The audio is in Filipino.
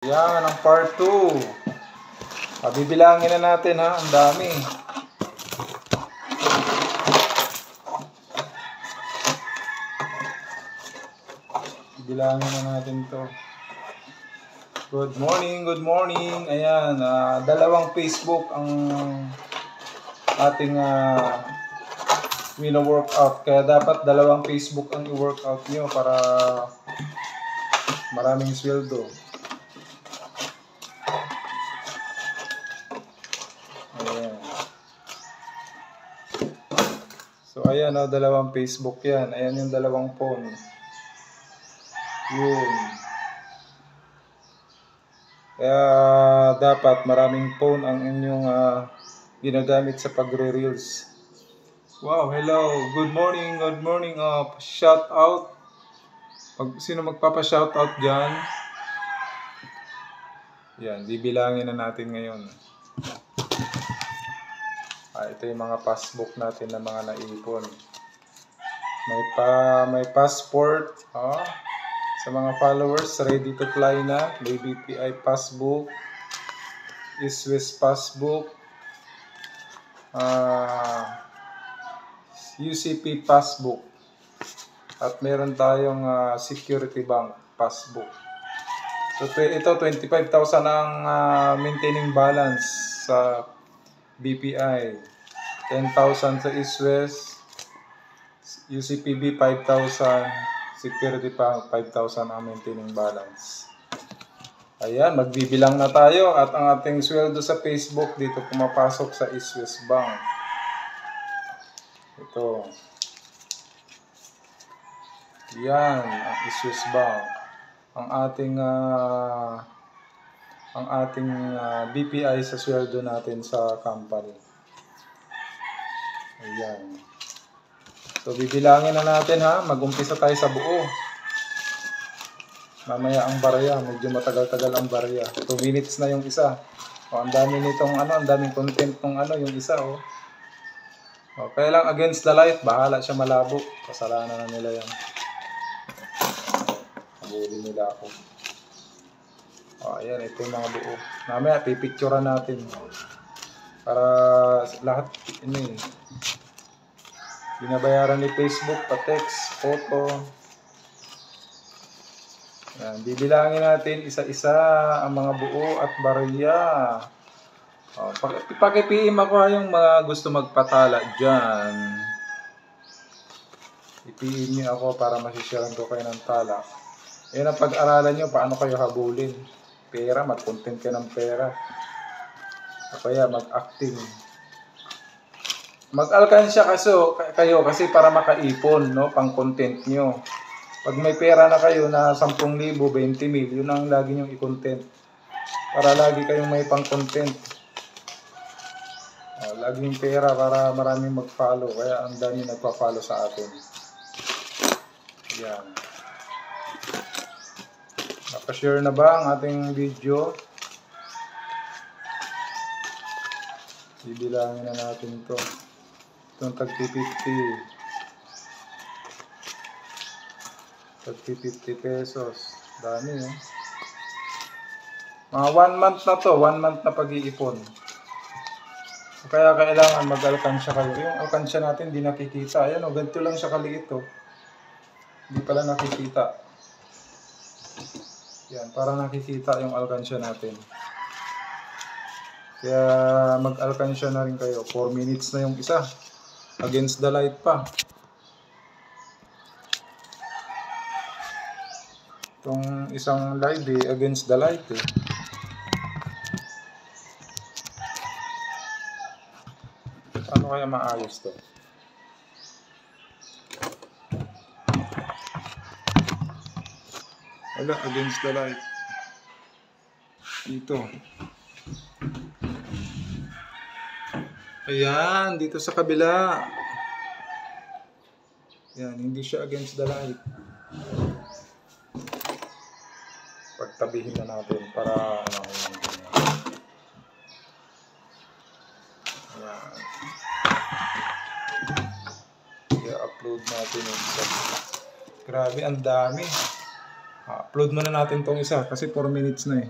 Yan ang part 2. Bibilangin na natin ha, ang dami. Bibilangin na natin to. Good morning, good morning. Ayan, dalawang Facebook ang ating wino-workout. Kaya dapat dalawang Facebook ang i-workout nyo para maraming sweldo. Ayan. So ayan, dalawang Facebook yan. Ayan yung dalawang phone. Yun. Kaya dapat maraming phone ang inyong ginagamit sa pagre-reels. Wow, hello. Good morning, good morning. Shout out. Sino magpapa-shout out dyan? Yan, bibilangin na natin ngayon. Ito yung mga passbook natin na mga naipon. May passport. Sa mga followers, ready to fly na. May BPI passbook. East-West passbook. UCP passbook. At meron tayong Security Bank passbook. So ito 25,000 ang maintaining balance sa BPI. 10,000 sa East-West. UCPB 5,000. Security Bank 5,000 ang maintaining balance. Ayan, magbibilang na tayo at ang ating sweldo sa Facebook dito pumapasok sa East-West Bank. Ito. Yan, ang East-West Bank. Ang ating BPI sa sweldo natin sa company. Ayan. So bibilangin na natin ha, mag-umpisa tayo sa buo. Mamaya ang barya, medyo matagal-tagal ang barya. 2 minutes na yung isa. Ang dami nitong ang daming content ng yung isa kaya lang against the light, bahala siya malabo. Kasalanan na nila yan. Habulin nila ako. Ayan, ito yung mga buo. Mamaya pipicturean natin. Para lahat binabayaran ni Facebook, pa-text, photo. Yan, bibilangin natin isa-isa ang mga buo at barya. Paki-PM ako yung mga gusto magpatala dyan. I-PM nyo ako para masisharean ko kayo ng tala. Yan ang pag-aralan nyo, paano kayo habulin. Pera, mag-content ka ng pera. O kaya mag-acting. Mag-alkansya kayo kasi para makaipon, pang content nyo. Pag may pera na kayo na 10,000, 20,000, yun ang lagi nyong i-content. Para lagi kayong may pang content. Laging pera para maraming mag-follow. Kaya ang dami nagpa-follow sa atin. Yan. Nakashare na ba ang ating video? Bibilangin na natin ito. Itong tag-50 pesos. Dami mga 1 month na to, 1 month na pag-iipon. Kaya kailangan mag-alkansya kayo. Yung alkansya natin hindi nakikita. Ayan ganito lang siya kaliit hindi pala nakikita. Yan, para nakikita yung alkansya natin. Kaya mag-alkansya na rin kayo. 4 minutes na yung isa. Against the light pa. Itong isang live against the light Paano kaya maayos to? Wala, against the light. Dito. Ayan, dito sa kabila. Yan, hindi siya against the light. Pagtabihin na natin para Ayan. I-upload natin yung isa. Grabe, ang dami. Upload muna natin tong isa kasi 4 minutes na